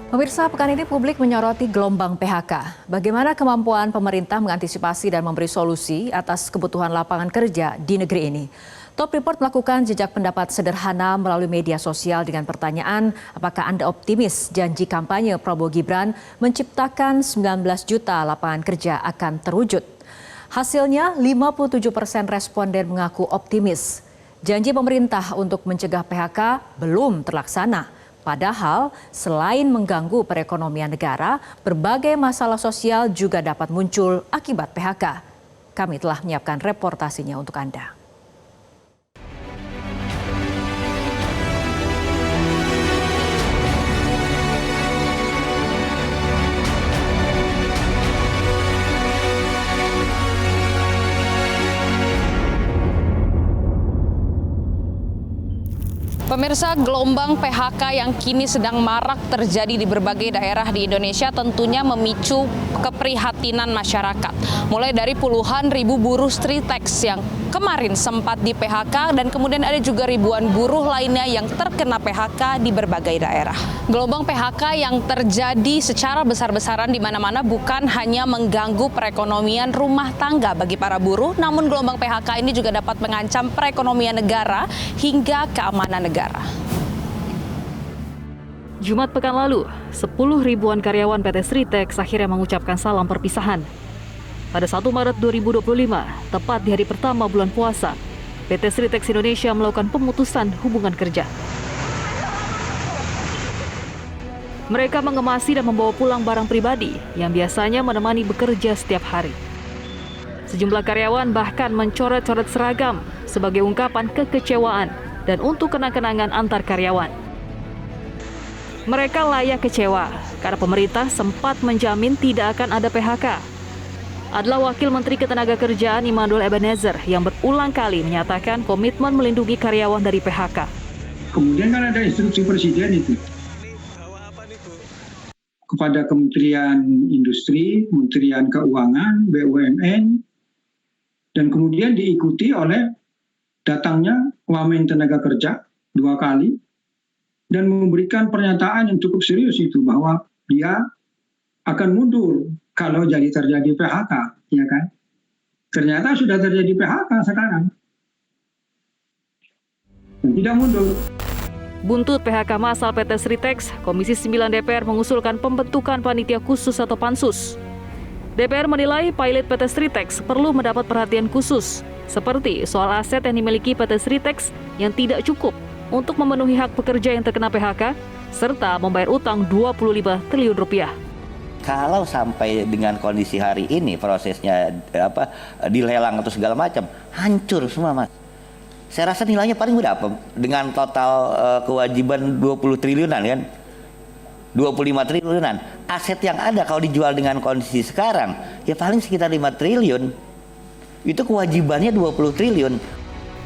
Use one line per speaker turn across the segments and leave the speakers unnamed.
Pemirsa, pekan ini publik menyoroti gelombang PHK. Bagaimana kemampuan pemerintah mengantisipasi dan memberi solusi atas kebutuhan lapangan kerja di negeri ini? Top Report melakukan jejak pendapat sederhana melalui media sosial dengan pertanyaan, apakah Anda optimis janji kampanye Prabowo Gibran menciptakan 19 juta lapangan kerja akan terwujud? Hasilnya 57% responden mengaku optimis. Janji pemerintah untuk mencegah PHK belum terlaksana. Padahal selain mengganggu perekonomian negara, berbagai masalah sosial juga dapat muncul akibat PHK. Kami telah menyiapkan reportasinya untuk Anda.
Pemirsa, gelombang PHK yang kini sedang marak terjadi di berbagai daerah di Indonesia tentunya memicu keprihatinan masyarakat. Mulai dari puluhan ribu buruh Stritex yang kemarin sempat di PHK dan kemudian ada juga ribuan buruh lainnya yang terkena PHK di berbagai daerah. Gelombang PHK yang terjadi secara besar-besaran di mana-mana bukan hanya mengganggu perekonomian rumah tangga bagi para buruh, namun gelombang PHK ini juga dapat mengancam perekonomian negara hingga keamanan negara.
Jumat pekan lalu, 10 ribuan karyawan PT Stritex akhirnya mengucapkan salam perpisahan. Pada 1 Maret 2025, tepat di hari pertama bulan puasa, PT Stritex Indonesia melakukan pemutusan hubungan kerja. Mereka mengemasi dan membawa pulang barang pribadi yang biasanya menemani bekerja setiap hari. Sejumlah karyawan bahkan mencoret-coret seragam sebagai ungkapan kekecewaan dan untuk kenang-kenangan antar karyawan. Mereka layak kecewa karena pemerintah sempat menjamin tidak akan ada PHK. Adalah Wakil Menteri Ketenagakerjaan Immanuel Ebenezer yang berulang kali menyatakan komitmen melindungi karyawan dari PHK.
Kemudian kan ada instruksi Presiden itu kepada Kementerian Industri, Kementerian Keuangan, BUMN, dan kemudian diikuti oleh datangnya Wamen Tenaga Kerja 2 kali dan memberikan pernyataan yang cukup serius itu bahwa dia akan mundur kalau terjadi PHK, ya kan? Ternyata sudah terjadi PHK sekarang. Dan tidak mundur.
Buntut PHK massal PT Stritex, Komisi 9 DPR mengusulkan pembentukan panitia khusus atau pansus. DPR menilai pilot PT Stritex perlu mendapat perhatian khusus, seperti soal aset yang dimiliki PT Stritex yang tidak cukup untuk memenuhi hak pekerja yang terkena PHK, serta membayar utang 25 triliun rupiah.
Kalau sampai dengan kondisi hari ini prosesnya dilelang atau segala macam, hancur semua, Mas. Saya rasa nilainya paling berapa? Dengan total kewajiban 20 triliunan kan? 25 triliunan. Aset yang ada kalau dijual dengan kondisi sekarang, ya paling sekitar 5 triliun. Itu kewajibannya 20 triliun.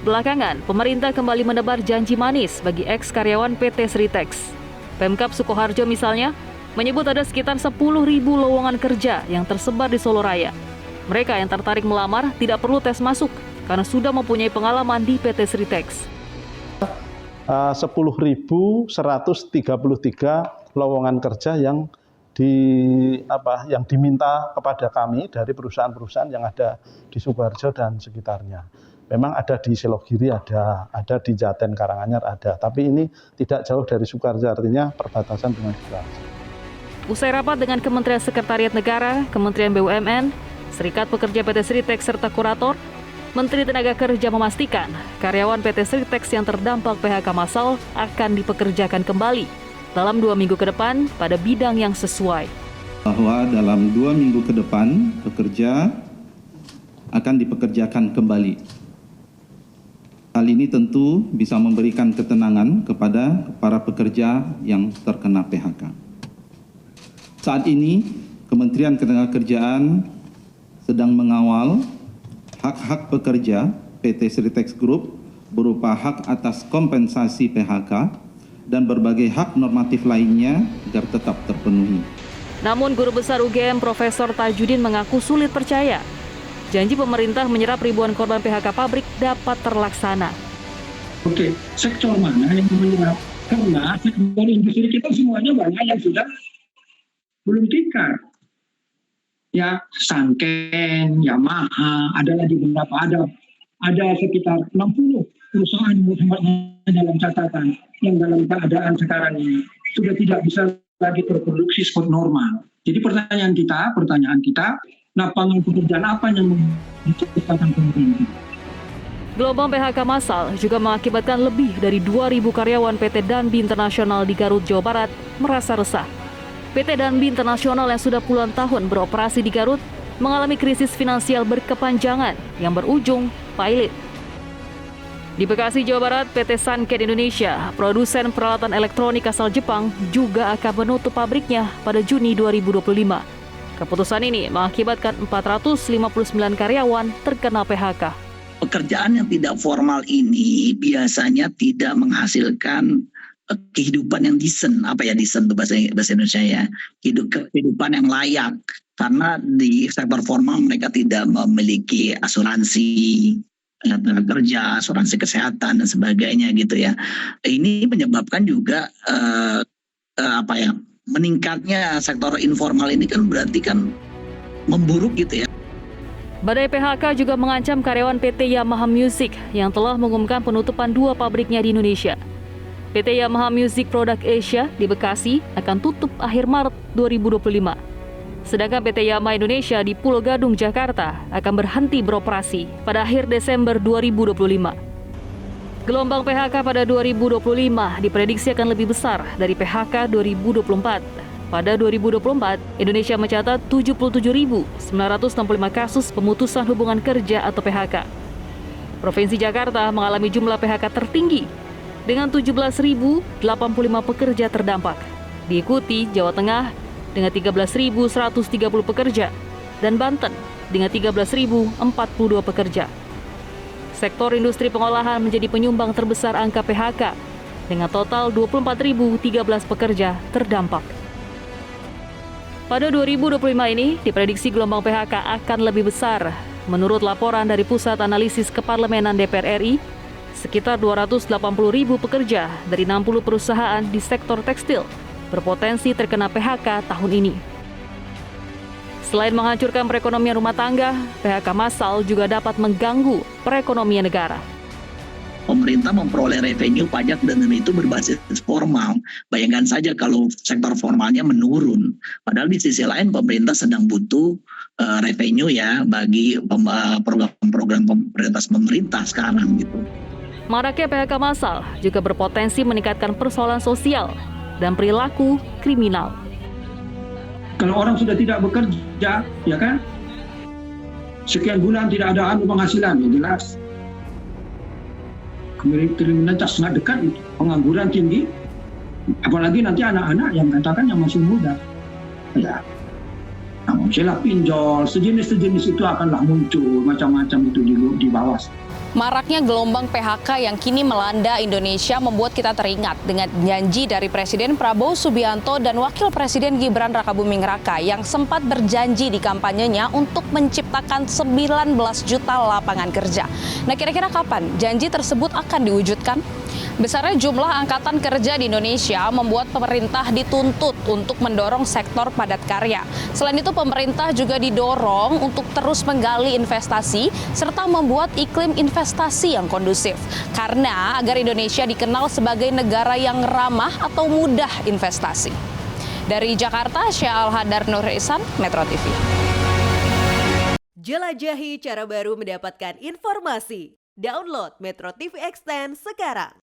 Belakangan, pemerintah kembali menebar janji manis bagi ex-karyawan PT Stritex. Pemkab Sukoharjo misalnya, menyebut ada sekitar 10.000 lowongan kerja yang tersebar di Solo Raya. Mereka yang tertarik melamar tidak perlu tes masuk karena sudah mempunyai pengalaman di PT Stritex.
10.133 lowongan kerja yang diminta kepada kami dari perusahaan-perusahaan yang ada di Sukoharjo dan sekitarnya. Memang ada di Selogiri, ada di Jaten Karanganyar ada, tapi ini tidak jauh dari Sukoharjo, artinya perbatasan dengan Sukoharjo.
Usai rapat dengan Kementerian Sekretariat Negara, Kementerian BUMN, Serikat Pekerja PT Stritex serta kurator, Menteri Tenaga Kerja memastikan karyawan PT Stritex yang terdampak PHK massal akan dipekerjakan kembali dalam 2 minggu ke depan pada bidang yang sesuai.
Bahwa dalam 2 minggu ke depan pekerja akan dipekerjakan kembali. Hal ini tentu bisa memberikan ketenangan kepada para pekerja yang terkena PHK. Saat ini Kementerian Ketenagakerjaan sedang mengawal hak-hak pekerja PT Stritex Group berupa hak atas kompensasi PHK dan berbagai hak normatif lainnya agar tetap terpenuhi.
Namun Guru Besar UGM Profesor Tajudin mengaku sulit percaya janji pemerintah menyerap ribuan korban PHK pabrik dapat terlaksana.
Oke, sektor mana yang menyerap? Karena sektor industri kita semuanya banyak yang sudah belum tikar. Ya, Sanken, Yamaha, ada lagi beberapa, ada sekitar 60 perusahaan dalam catatan yang dalam keadaan sekarang ini sudah tidak bisa lagi terproduksi seperti normal. Jadi pertanyaan kita, lapangan pekerjaan apa yang diciptakan pemerintah?
Gelombang PHK massal juga mengakibatkan lebih dari 2.000 karyawan PT Danbi Internasional di Garut, Jawa Barat merasa resah. PT Danbi Internasional yang sudah puluhan tahun beroperasi di Garut mengalami krisis finansial berkepanjangan yang berujung pilot. Di Bekasi, Jawa Barat, PT Sanken Indonesia, produsen peralatan elektronik asal Jepang, juga akan menutup pabriknya pada Juni 2025. Keputusan ini mengakibatkan 459 karyawan terkena PHK.
Pekerjaan yang tidak formal ini biasanya tidak menghasilkan kehidupan yang decent, decent itu bahasa Indonesia ya, kehidupan yang layak, karena di sektor formal mereka tidak memiliki asuransi tenaga kerja, asuransi kesehatan dan sebagainya gitu ya. Ini menyebabkan juga meningkatnya sektor informal ini kan berarti kan memburuk gitu ya.
Badai PHK juga mengancam karyawan PT Yamaha Music yang telah mengumumkan penutupan 2 pabriknya di Indonesia. PT Yamaha Music Product Asia di Bekasi akan tutup akhir Maret 2025. Sedangkan PT Yamaha Indonesia di Pulau Gadung, Jakarta akan berhenti beroperasi pada akhir Desember 2025. Gelombang PHK pada 2025 diprediksi akan lebih besar dari PHK 2024. Pada 2024, Indonesia mencatat 77.965 kasus pemutusan hubungan kerja atau PHK. Provinsi Jakarta mengalami jumlah PHK tertinggi dengan 17.085 pekerja terdampak. Diikuti Jawa Tengah dengan 13.130 pekerja dan Banten dengan 13.042 pekerja. Sektor industri pengolahan menjadi penyumbang terbesar angka PHK dengan total 24.013 pekerja terdampak. Pada 2025 ini diprediksi gelombang PHK akan lebih besar. Menurut laporan dari Pusat Analisis Keparlemenan DPR RI, sekitar 280.000 pekerja dari 60 perusahaan di sektor tekstil berpotensi terkena PHK tahun ini. Selain menghancurkan perekonomian rumah tangga, PHK massal juga dapat mengganggu perekonomian negara.
Pemerintah memperoleh revenue pajak dengan itu berbasis formal. Bayangkan saja kalau sektor formalnya menurun. Padahal di sisi lain pemerintah sedang butuh revenue ya bagi program-program prioritas pemerintah sekarang gitu.
Maraknya PHK massal juga berpotensi meningkatkan persoalan sosial dan perilaku kriminal.
Kalau orang sudah tidak bekerja, ya kan, sekian bulan tidak ada penghasilan, ya jelas. Kriminalitas sangat dekat itu, pengangguran tinggi, apalagi nanti anak-anak yang katakan yang masih muda, ya, misalnya pinjol, sejenis itu akanlah muncul macam-macam itu di bawah.
Maraknya gelombang PHK yang kini melanda Indonesia membuat kita teringat dengan janji dari Presiden Prabowo Subianto dan Wakil Presiden Gibran Rakabuming Raka yang sempat berjanji di kampanyenya untuk menciptakan 19 juta lapangan kerja. Nah, kira-kira kapan janji tersebut akan diwujudkan? Besarnya jumlah angkatan kerja di Indonesia membuat pemerintah dituntut untuk mendorong sektor padat karya. Selain itu, pemerintah juga didorong untuk terus menggali investasi serta membuat iklim investasi yang kondusif. Karena agar Indonesia dikenal sebagai negara yang ramah atau mudah investasi. Dari Jakarta, Syah Al-Hadar Nur Ihsan, Metro TV.
Jelajahi cara baru mendapatkan informasi. Download Metro TV Extend sekarang.